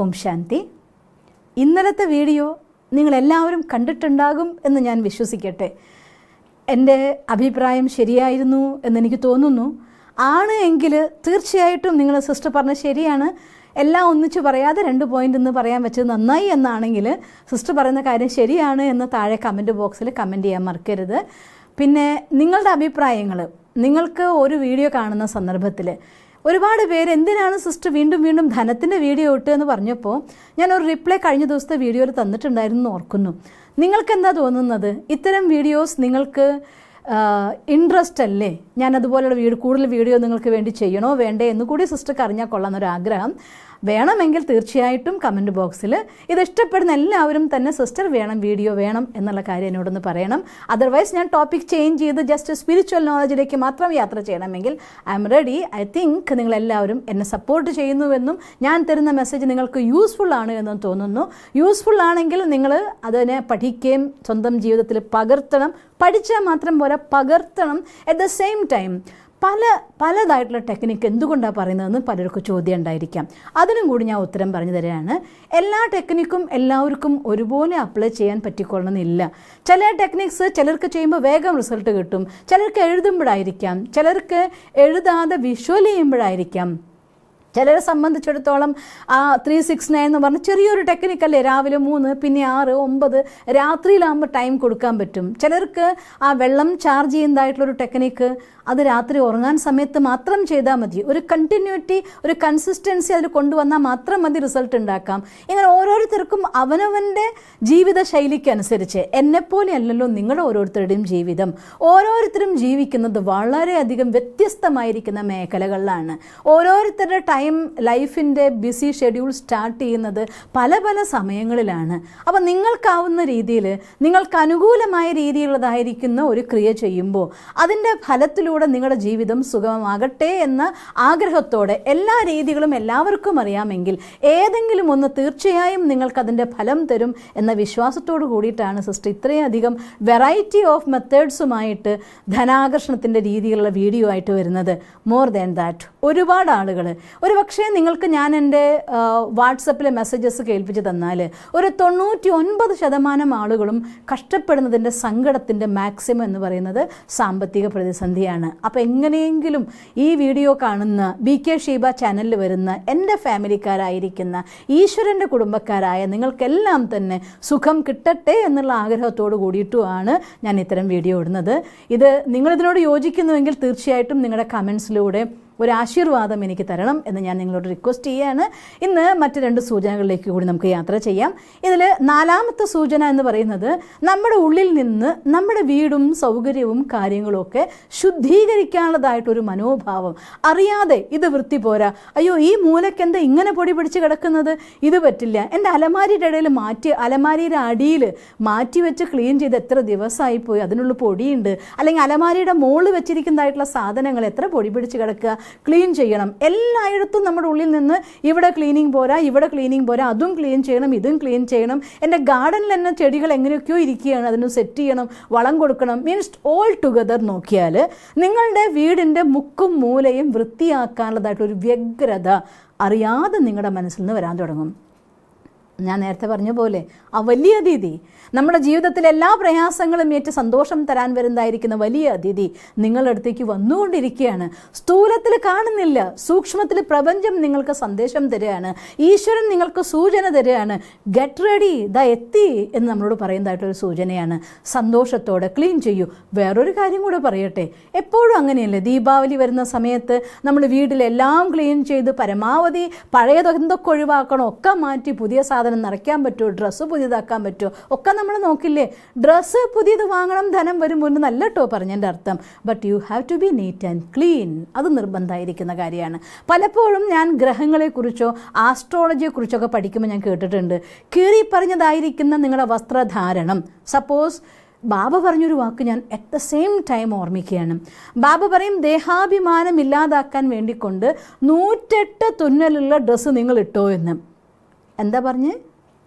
ഓം ശാന്തി. ഇന്നലത്തെ വീഡിയോ നിങ്ങളെല്ലാവരും കണ്ടിട്ടുണ്ടാകും എന്ന് ഞാൻ വിശ്വസിക്കട്ടെ. എൻ്റെ അഭിപ്രായം ശരിയായിരുന്നു എന്നെനിക്ക് തോന്നുന്നു. ആണ് എങ്കിൽ തീർച്ചയായിട്ടും നിങ്ങൾ സിസ്റ്റർ പറഞ്ഞ ശരിയാണ്, എല്ലാം ഒന്നിച്ച് പറയാതെ 2 പോയിൻ്റ് എന്ന് പറയാൻ വെച്ചത് നന്നായി എന്നാണെങ്കിൽ സിസ്റ്റർ പറയുന്ന കാര്യം ശരിയാണ് എന്ന് താഴെ കമൻറ്റ് ബോക്സിൽ കമൻറ്റ് ചെയ്യാൻ മറക്കരുത്. പിന്നെ നിങ്ങളുടെ അഭിപ്രായങ്ങൾ, നിങ്ങൾക്ക് ഒരു വീഡിയോ കാണുന്ന സന്ദർഭത്തിൽ ഒരുപാട് പേര് എന്തിനാണ് സിസ്റ്റർ വീണ്ടും വീണ്ടും ധനത്തിൻ്റെ വീഡിയോ ഇട്ട് എന്ന് പറഞ്ഞപ്പോൾ ഞാനൊരു റിപ്ലൈ കഴിഞ്ഞ ദിവസത്തെ വീഡിയോയിൽ തന്നിട്ടുണ്ടായിരുന്നു ഓർക്കുന്നു. നിങ്ങൾക്കെന്താ തോന്നുന്നത്? ഇത്തരം വീഡിയോസ് നിങ്ങൾക്ക് ഇൻട്രസ്റ്റ് അല്ലേ? ഞാനതുപോലുള്ള കൂടുതൽ വീഡിയോ നിങ്ങൾക്ക് വേണ്ടി ചെയ്യണോ വേണ്ടേ എന്ന് കൂടി സിസ്റ്റർക്ക് അറിഞ്ഞാൽ കൊള്ളാമെന്നൊരാഗ്രഹം. വേണമെങ്കിൽ തീർച്ചയായിട്ടും കമൻറ്റ് ബോക്സിൽ ഇത് ഇഷ്ടപ്പെടുന്ന എല്ലാവരും തന്നെ സിസ്റ്റർ വേണം, വീഡിയോ വേണം എന്നുള്ള കാര്യം എന്നോടൊന്ന് പറയണം. അതർവൈസ് ഞാൻ ടോപ്പിക് ചേഞ്ച് ചെയ്ത് ജസ്റ്റ് സ്പിരിച്വൽ നോളജിലേക്ക് മാത്രം യാത്ര ചെയ്യണമെങ്കിൽ I am ready. I think നിങ്ങളെല്ലാവരും എന്നെ സപ്പോർട്ട് ചെയ്യുന്നുവെന്നും ഞാൻ തരുന്ന മെസ്സേജ് നിങ്ങൾക്ക് യൂസ്ഫുൾ ആണ് എന്നും തോന്നുന്നു. യൂസ്ഫുൾ ആണെങ്കിൽ നിങ്ങൾ അതിനെ പഠിക്കുകയും സ്വന്തം ജീവിതത്തിൽ പകർത്തണം. പഠിച്ചാൽ മാത്രം പോരാ, പകർത്തണം. അറ്റ് ദ സെയിം ടൈം പലതായിട്ടുള്ള ടെക്നിക്ക് എന്തുകൊണ്ടാണ് പറയുന്നതെന്ന് പലർക്കും ചോദ്യം ഉണ്ടായിരിക്കാം. അതിനും കൂടി ഞാൻ ഉത്തരം പറഞ്ഞു തരികയാണ്. എല്ലാ ടെക്നിക്കും എല്ലാവർക്കും ഒരുപോലെ അപ്ലൈ ചെയ്യാൻ പറ്റിക്കൊള്ളണമെന്നില്ല. ചില ടെക്നിക്സ് ചിലർക്ക് ചെയ്യുമ്പോൾ വേഗം റിസൾട്ട് കിട്ടും, ചിലർക്ക് എഴുതുമ്പോഴായിരിക്കാം, ചിലർക്ക് എഴുതാതെ വിഷ്വൽ ചെയ്യുമ്പോഴായിരിക്കാം. ചിലരെ സംബന്ധിച്ചിടത്തോളം 369 എന്ന് പറഞ്ഞ ചെറിയൊരു ടെക്നിക്കല്ലേ, രാവിലെ 3 പിന്നെ 6 9 രാത്രിയിലാകുമ്പോൾ ടൈം കൊടുക്കാൻ പറ്റും. ചിലർക്ക് ആ വെള്ളം ചാർജ് ചെയ്യുന്നതായിട്ടുള്ളൊരു ടെക്നിക്ക് അത് രാത്രി ഉറങ്ങാൻ സമയത്ത് മാത്രം ചെയ്താൽ മതി. ഒരു കണ്ടിന്യൂറ്റി, ഒരു കൺസിസ്റ്റൻസി അതിൽ കൊണ്ടുവന്നാൽ മാത്രം മതി റിസൾട്ട് ഉണ്ടാക്കാം. ഇങ്ങനെ ഓരോരുത്തർക്കും അവനവൻ്റെ ജീവിത ശൈലിക്കനുസരിച്ച്, എന്നെപ്പോലെ അല്ലല്ലോ നിങ്ങളുടെ ഓരോരുത്തരുടെയും ജീവിതം. ഓരോരുത്തരും ജീവിക്കുന്നത് വളരെയധികം വ്യത്യസ്തമായിരിക്കുന്ന മേഖലകളിലാണ്. ഓരോരുത്തരുടെ ലൈഫിൻ്റെ ബിസി ഷെഡ്യൂൾ സ്റ്റാർട്ട് ചെയ്യുന്നത് പല പല സമയങ്ങളിലാണ്. അപ്പോൾ നിങ്ങൾക്കാവുന്ന രീതിയിൽ, നിങ്ങൾക്ക് അനുകൂലമായ രീതിയിലുള്ളതായിരിക്കുന്ന ഒരു ക്രിയ ചെയ്യുമ്പോൾ അതിൻ്റെ ഫലത്തിലൂടെ നിങ്ങളുടെ ജീവിതം സുഗമമാകട്ടെ എന്ന ആഗ്രഹത്തോടെ, എല്ലാ രീതികളും എല്ലാവർക്കും അറിയാമെങ്കിൽ ഏതെങ്കിലും ഒന്ന് തീർച്ചയായും നിങ്ങൾക്കതിൻ്റെ ഫലം തരും എന്ന വിശ്വാസത്തോടു കൂടിയിട്ടാണ് സിസ്റ്റർ ഇത്രയധികം വെറൈറ്റി ഓഫ് മെത്തേഡ്സുമായിട്ട് ധനാകർഷണത്തിൻ്റെ രീതിയിലുള്ള വീഡിയോ ആയിട്ട് വരുന്നത്. മോർ ദാൻ ദാറ്റ്, ഒരുപാട് ആളുകൾ, ഒരു പക്ഷേ നിങ്ങൾക്ക് ഞാൻ എൻ്റെ വാട്സപ്പിലെ മെസ്സേജസ് കേൾപ്പിച്ച് തന്നാൽ ഒരു 99% ആളുകളും കഷ്ടപ്പെടുന്നതിൻ്റെ സങ്കടത്തിൻ്റെ മാക്സിമം എന്ന് പറയുന്നത് സാമ്പത്തിക പ്രതിസന്ധിയാണ്. അപ്പോൾ എങ്ങനെയെങ്കിലും ഈ വീഡിയോ കാണുന്ന BK ഷീബ ചാനലിൽ വരുന്ന എൻ്റെ ഫാമിലിക്കാരായിരിക്കുന്ന ഈശ്വരൻ്റെ കുടുംബക്കാരായ നിങ്ങൾക്കെല്ലാം തന്നെ സുഖം കിട്ടട്ടെ എന്നുള്ള ആഗ്രഹത്തോട് കൂടിയിട്ടുമാണ് ഞാൻ ഇത്തരം വീഡിയോ ഇടുന്നത്. ഇത് നിങ്ങളിതിനോട് യോജിക്കുന്നുവെങ്കിൽ തീർച്ചയായിട്ടും നിങ്ങളുടെ കമൻസിലൂടെ ഒരു ആശീർവാദം എനിക്ക് തരണം എന്ന് ഞാൻ നിങ്ങളോട് റിക്വസ്റ്റ് ചെയ്യുകയാണ്. ഇന്ന് മറ്റ് 2 സൂചനകളിലേക്ക് കൂടി നമുക്ക് യാത്ര ചെയ്യാം. ഇതിൽ 4ാമത്തെ സൂചന എന്ന് പറയുന്നത് നമ്മുടെ ഉള്ളിൽ നിന്ന് നമ്മുടെ വീടും സൗകര്യവും കാര്യങ്ങളുമൊക്കെ ശുദ്ധീകരിക്കാനുള്ളതായിട്ടൊരു മനോഭാവം. അറിയാതെ ഇത് വൃത്തി പോരാ, അയ്യോ ഈ മൂലക്കെന്താ ഇങ്ങനെ പൊടി പിടിച്ച് കിടക്കുന്നത്, ഇത് പറ്റില്ല, എൻ്റെ അലമാരിയുടെ ഇടയിൽ അലമാരിയുടെ അടിയിൽ മാറ്റി വെച്ച് ക്ലീൻ ചെയ്ത് എത്ര ദിവസമായിപ്പോയി, അതിനുള്ള പൊടിയുണ്ട്, അല്ലെങ്കിൽ അലമാരിയുടെ മുകളിൽ വെച്ചിരിക്കുന്നതായിട്ടുള്ള സാധനങ്ങൾ എത്ര പൊടി പിടിച്ച് കിടക്കുക, ക്ലീൻ ചെയ്യണം. എല്ലായിടത്തും നമ്മുടെ ഉള്ളിൽ നിന്ന് ഇവിടെ ക്ലീനിങ് പോരാ, ഇവിടെ ക്ലീനിങ് പോരാ, അതും ക്ലീൻ ചെയ്യണം, ഇതും ക്ലീൻ ചെയ്യണം, എൻ്റെ ഗാർഡനിൽ തന്നെ ചെടികൾ എങ്ങനെയൊക്കെയോ ഇരിക്കുകയാണ്, അതിന് സെറ്റ് ചെയ്യണം, വളം കൊടുക്കണം. മീൻസ് ഓൾ ടുഗദർ നോക്കിയാൽ നിങ്ങളുടെ വീടിൻ്റെ മുക്കും മൂലയും വൃത്തിയാക്കാനുള്ളതായിട്ടൊരു വ്യഗ്രത അറിയാതെ നിങ്ങളുടെ മനസ്സിൽ നിന്ന് വരാൻ തുടങ്ങും. ഞാൻ നേരത്തെ പറഞ്ഞ പോലെ ആ വലിയ അതിഥി, നമ്മുടെ ജീവിതത്തിൽ എല്ലാ പ്രയാസങ്ങളും ഏറ്റ് സന്തോഷം തരാൻ വരുന്നതായിരിക്കുന്ന വലിയ അതിഥി നിങ്ങളുടെ അടുത്തേക്ക് വന്നുകൊണ്ടിരിക്കുകയാണ്. സ്ഥൂലത്തിൽ കാണുന്നില്ല, സൂക്ഷ്മത്തിൽ പ്രപഞ്ചം നിങ്ങൾക്ക് സന്ദേശം തരികയാണ്. ഈശ്വരൻ നിങ്ങൾക്ക് സൂചന തരികയാണ്. ഗെറ്റ് റെഡി, ദാ എത്തി എന്ന് നമ്മളോട് പറയുന്നതായിട്ടൊരു സൂചനയാണ്. സന്തോഷത്തോടെ ക്ലീൻ ചെയ്യൂ. വേറൊരു കാര്യം കൂടെ പറയട്ടെ, എപ്പോഴും അങ്ങനെയല്ലേ, ദീപാവലി വരുന്ന സമയത്ത് നമ്മൾ വീട്ടിലെല്ലാം ക്ലീൻ ചെയ്ത് പരമാവധി പഴയതൊക്കെ ഒഴിവാക്കണം, ഒക്കെ മാറ്റി പുതിയ സാധനം നിറയ്ക്കാൻ പറ്റുമോ, ഡ്രസ്സ് പുതിയതാക്കാൻ പറ്റുമോ ഒക്കെ നമ്മൾ നോക്കില്ലേ. ഡ്രസ്സ് പുതിയത് വാങ്ങണം ധനം വരുമ്പോൾ നല്ല കേട്ടോ പറഞ്ഞതിൻ്റെ അർത്ഥം. But you have to be neat and clean. അത് നിർബന്ധമായിരിക്കുന്ന കാര്യമാണ്. പലപ്പോഴും ഞാൻ ഗ്രഹങ്ങളെക്കുറിച്ചോ ആസ്ട്രോളജിയെക്കുറിച്ചൊക്കെ പഠിക്കുമ്പോൾ ഞാൻ കേട്ടിട്ടുണ്ട്, കീറി പറഞ്ഞതായിരിക്കുന്ന നിങ്ങളുടെ വസ്ത്രധാരണം. സപ്പോസ് ബാബ പറഞ്ഞൊരു വാക്ക് ഞാൻ അറ്റ് ദ സെയിം ടൈം ഓർമ്മിക്കുകയാണ്. ബാബ പറയും, ദേഹാഭിമാനം ഇല്ലാതാക്കാൻ വേണ്ടിക്കൊണ്ട് 108 തുന്നലുള്ള ഡ്രസ്സ് നിങ്ങൾ ഇട്ടോ എന്ന്. എന്താ പറഞ്ഞ്?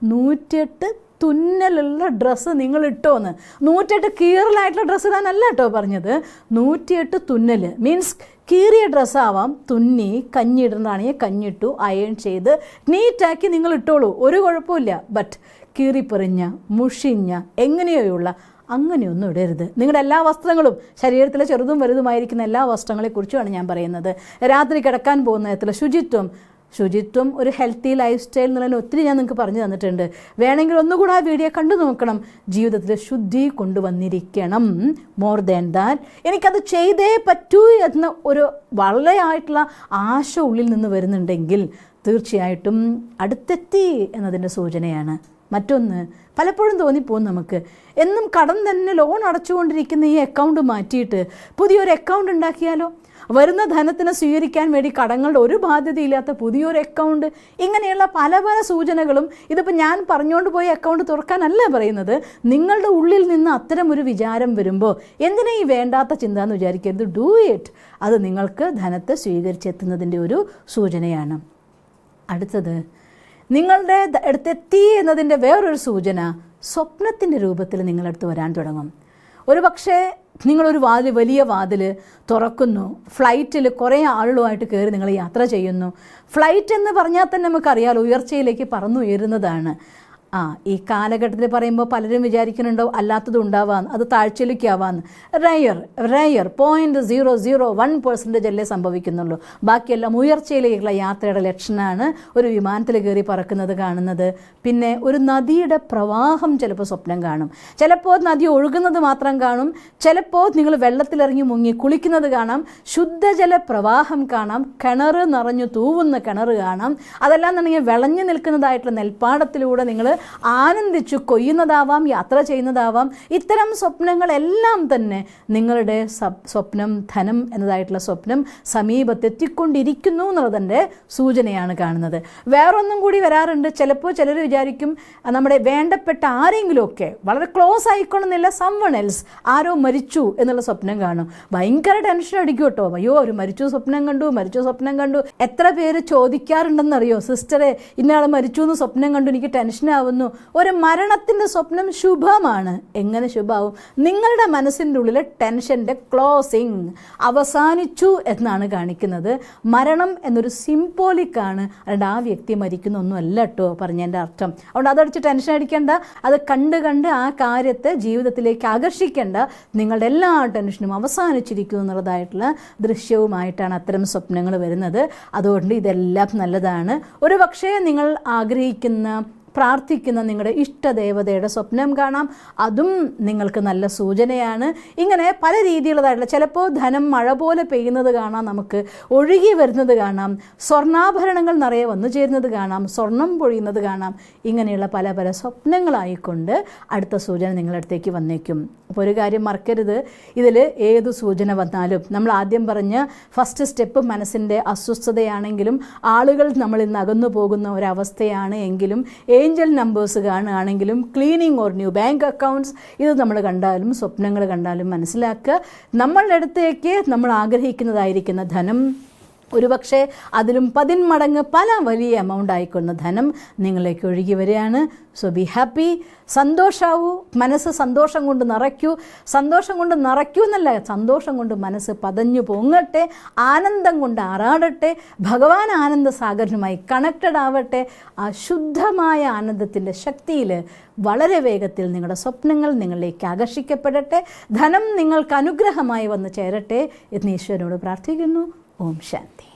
108 തുന്നലുള്ള ഡ്രസ്സ് നിങ്ങൾ ഇട്ടോന്ന്. 108 കീറലായിട്ടുള്ള ഡ്രസ്സ് ഇടാനല്ല കേട്ടോ പറഞ്ഞത്. 108 തുന്നൽ മീൻസ് കീറിയ ഡ്രസ്സാവാം, തുന്നി കഞ്ഞിടുന്നതാണെങ്കിൽ കഞ്ഞിട്ടു അയൺ ചെയ്ത് നീറ്റാക്കി നിങ്ങൾ ഇട്ടോളൂ, ഒരു കുഴപ്പമില്ല. ബട്ട് കീറിപ്പെറിഞ്ഞ മുഷിഞ്ഞ എങ്ങനെയോയുള്ള അങ്ങനെയൊന്നും ഇടരുത്. നിങ്ങളുടെ എല്ലാ വസ്ത്രങ്ങളും, ശരീരത്തിലെ ചെറുതും വലുതുമായിരിക്കുന്ന എല്ലാ വസ്ത്രങ്ങളെക്കുറിച്ചുമാണ് ഞാൻ പറയുന്നത്. രാത്രി കിടക്കാൻ പോകുന്ന നേരത്തിൽ ശുചിത്വം ഒരു ഹെൽത്തി ലൈഫ് സ്റ്റൈൽ എന്നുള്ളതിന് ഒത്തിരി ഞാൻ നിങ്ങൾക്ക് പറഞ്ഞു തന്നിട്ടുണ്ട്. വേണമെങ്കിൽ ഒന്നുകൂടെ ആ വീഡിയോ കണ്ടു നോക്കണം. ജീവിതത്തിൽ ശുദ്ധി കൊണ്ടുവന്നിരിക്കണം. മോർ ദാൻ ദാറ്റ് എനിക്കത് ചെയ്തേ പറ്റൂ എന്ന ഒരു വളരെ ആയിട്ടുള്ള ആശ ഉള്ളിൽ നിന്ന് വരുന്നുണ്ടെങ്കിൽ തീർച്ചയായിട്ടും അടുത്തെത്തി എന്നതിൻ്റെ സൂചനയാണ്. മറ്റൊന്ന്, പലപ്പോഴും തോന്നിപ്പോകും നമുക്ക്, എന്നും കടം തന്നെ ലോൺ അടച്ചുകൊണ്ടിരിക്കുന്ന ഈ അക്കൗണ്ട് മാറ്റിയിട്ട് പുതിയൊരു അക്കൗണ്ട് ഉണ്ടാക്കിയാലോ, വരുന്ന ധനത്തിന് സ്വീകരിക്കാൻ വേണ്ടി കടങ്ങളുടെ ഒരു ബാധ്യതയില്ലാത്ത പുതിയൊരു അക്കൗണ്ട്. ഇങ്ങനെയുള്ള പല പല സൂചനകളും. ഇതിപ്പോൾ ഞാൻ പറഞ്ഞുകൊണ്ട് പോയി അക്കൗണ്ട് തുറക്കാനല്ല പറയുന്നത്. നിങ്ങളുടെ ഉള്ളിൽ നിന്ന് അത്തരം ഒരു വിചാരം വരുമ്പോൾ എന്തിനാ ഈ വേണ്ടാത്ത ചിന്ത എന്ന് വിചാരിക്കരുത്. Do it. അത് നിങ്ങൾക്ക് ധനത്തെ സ്വീകരിച്ചെത്തുന്നതിൻ്റെ ഒരു സൂചനയാണ്. അടുത്തത്, നിങ്ങളുടെ അടുത്തെത്തി എന്നതിൻ്റെ വേറൊരു സൂചന സ്വപ്നത്തിൻ്റെ രൂപത്തിൽ നിങ്ങളടുത്ത് വരാൻ തുടങ്ങും. ഒരു പക്ഷേ നിങ്ങളൊരു വലിയ വാതിൽ തുറക്കുന്നു, ഫ്ലൈറ്റിൽ കുറേ ആളുകളുമായിട്ട് കയറി നിങ്ങൾ യാത്ര ചെയ്യുന്നു. ഫ്ലൈറ്റ് എന്ന് പറഞ്ഞാൽ തന്നെ നമുക്കറിയാലോ, ഉയർച്ചയിലേക്ക് പറന്നുയരുന്നതാണ്. ഈ കാലഘട്ടത്തിൽ പറയുമ്പോൾ പലരും വിചാരിക്കുന്നുണ്ടോ അല്ലാത്തത് ഉണ്ടാവാന്ന്, അത് താഴ്ചയിലേക്കാവാന്ന്. റയർ 0.001% അല്ലേ സംഭവിക്കുന്നുള്ളൂ. ബാക്കിയെല്ലാം ഉയർച്ചയിലേക്കുള്ള യാത്രയുടെ ലക്ഷണമാണ് ഒരു വിമാനത്തിൽ കയറി പറക്കുന്നത് കാണുന്നത്. പിന്നെ ഒരു നദിയുടെ പ്രവാഹം ചിലപ്പോൾ സ്വപ്നം കാണും. ചിലപ്പോൾ നദി ഒഴുകുന്നത് മാത്രം കാണും. ചിലപ്പോൾ നിങ്ങൾ വെള്ളത്തിലിറങ്ങി മുങ്ങി കുളിക്കുന്നത് കാണാം. ശുദ്ധജല പ്രവാഹം കാണാം. കിണർ നിറഞ്ഞു തൂവുന്ന കിണർ കാണാം. അതെല്ലാം എന്നുണ്ടെങ്കിൽ വിളഞ്ഞു നിൽക്കുന്നതായിട്ടുള്ള നെൽപ്പാടത്തിലൂടെ നിങ്ങൾ ആനന്ദിച്ചു കൊയ്യുന്നതാവാം, യാത്ര ചെയ്യുന്നതാവാം. ഇത്തരം സ്വപ്നങ്ങളെല്ലാം തന്നെ നിങ്ങളുടെ സ്വപ്നം, ധനം എന്നതായിട്ടുള്ള സ്വപ്നം സമീപത്തെത്തിക്കൊണ്ടിരിക്കുന്നു എന്നുള്ളതിൻ്റെ സൂചനയാണ് കാണുന്നത്. വേറൊന്നും കൂടി വരാറുണ്ട്. ചിലപ്പോൾ ചിലർ വിചാരിക്കും നമ്മുടെ വേണ്ടപ്പെട്ട ആരെങ്കിലുമൊക്കെ വളരെ ക്ലോസ് ആയിക്കൊള്ളുന്നില്ല, സംവൺ എൽസ്, ആരോ മരിച്ചു എന്നുള്ള സ്വപ്നം കാണും. ഭയങ്കര ടെൻഷൻ അടിക്കും കേട്ടോ. അയ്യോ ഒരു മരിച്ചു സ്വപ്നം കണ്ടു. എത്ര പേര് ചോദിക്കാറുണ്ടെന്നറിയോ, സിസ്റ്ററെ ഇന്നയാൾ മരിച്ചു എന്ന് സ്വപ്നം കണ്ടു, എനിക്ക് ടെൻഷനാവുന്നു. ഒരു മരണത്തിൻ്റെ സ്വപ്നം ശുഭമാണ്. എങ്ങനെ ശുഭമാവും? നിങ്ങളുടെ മനസ്സിൻ്റെ ഉള്ളിലെ ടെൻഷൻ്റെ ക്ലോസിങ് അവസാനിച്ചു എന്നാണ് കാണിക്കുന്നത്. മരണം എന്നൊരു സിംബോളിക്കാണ്. അതുകൊണ്ട് ആ വ്യക്തി മരിക്കുന്നൊന്നും അല്ല കേട്ടോ പറഞ്ഞതിൻ്റെ അർത്ഥം. അതുകൊണ്ട് അതടിച്ച് ടെൻഷൻ അടിക്കേണ്ട. അത് കണ്ട് ആ കാര്യത്തെ ജീവിതത്തിലേക്ക് ആകർഷിക്കേണ്ട. നിങ്ങളുടെ എല്ലാ ടെൻഷനും അവസാനിച്ചിരിക്കും എന്നുള്ളതായിട്ടുള്ള ദൃശ്യവുമായിട്ടാണ് അത്തരം സ്വപ്നങ്ങൾ വരുന്നത്. അതുകൊണ്ട് ഇതെല്ലാം നല്ലതാണ്. ഒരു പക്ഷേ നിങ്ങൾ ആഗ്രഹിക്കുന്ന പ്രാർത്ഥിക്കുന്ന നിങ്ങളുടെ ഇഷ്ടദേവതയുടെ സ്വപ്നം കാണാം. അതും നിങ്ങൾക്ക് നല്ല സൂചനയാണ്. ഇങ്ങനെ പല രീതിയിലുള്ളതായിട്ടുള്ള, ചിലപ്പോൾ ധനം മഴ പോലെ പെയ്യുന്നത് കാണാം, നമുക്ക് ഒഴുകി വരുന്നത് കാണാം, സ്വർണ്ണാഭരണങ്ങൾ നിറയെ വന്നു ചേരുന്നത് കാണാം, സ്വർണം പൊഴിയുന്നത് കാണാം. ഇങ്ങനെയുള്ള പല പല സ്വപ്നങ്ങളായിക്കൊണ്ട് അടുത്ത സൂചന നിങ്ങളുടെ അടുത്തേക്ക് വന്നേക്കും. അപ്പോൾ ഒരു കാര്യം മറക്കരുത്, ഇതിൽ ഏത് സൂചന വന്നാലും നമ്മൾ ആദ്യം പറഞ്ഞ ഫസ്റ്റ് സ്റ്റെപ്പ് മനസ്സിൻ്റെ അസ്വസ്ഥതയാണെങ്കിലും, ആളുകൾ നമ്മളിൽ നിന്ന് അകന്നു പോകുന്ന ഒരവസ്ഥയാണ് എങ്കിലും, ഏഞ്ചൽ നമ്പേഴ്സ് കാണുകയാണെങ്കിലും, cleaning or new bank accounts, ഇത് നമ്മൾ കണ്ടാലും സ്വപ്നങ്ങൾ കണ്ടാലും മനസ്സിലാക്കുക, നമ്മളുടെ അടുത്തേക്ക് നമ്മൾ ആഗ്രഹിക്കുന്നതായിരിക്കുന്ന ധനം ഒരുപക്ഷെ അതിലും 10 മടങ്ങ് പല വലിയ എമൗണ്ട് ആയിക്കൊള്ളുന്ന ധനം നിങ്ങളിലേക്ക് ഒഴുകി വരികയാണ്. So be happy. സന്തോഷാവൂ. മനസ്സ് സന്തോഷം കൊണ്ട് നിറയ്ക്കൂ. സന്തോഷം കൊണ്ട് മനസ്സ് പതഞ്ഞു പൊങ്ങട്ടെ. ആനന്ദം കൊണ്ട് ആറാടട്ടെ. ഭഗവാൻ ആനന്ദ സാഗരനുമായി കണക്റ്റഡ് ആവട്ടെ. ആ ശുദ്ധമായ ആനന്ദത്തിൻ്റെ ശക്തിയിൽ വളരെ വേഗത്തിൽ നിങ്ങളുടെ സ്വപ്നങ്ങൾ നിങ്ങളിലേക്ക് ആകർഷിക്കപ്പെടട്ടെ. ധനം നിങ്ങൾക്ക് അനുഗ്രഹമായി വന്നു ചേരട്ടെ എന്ന് ഈശ്വരനോട് പ്രാർത്ഥിക്കുന്നു. ഓം ശാന്തി.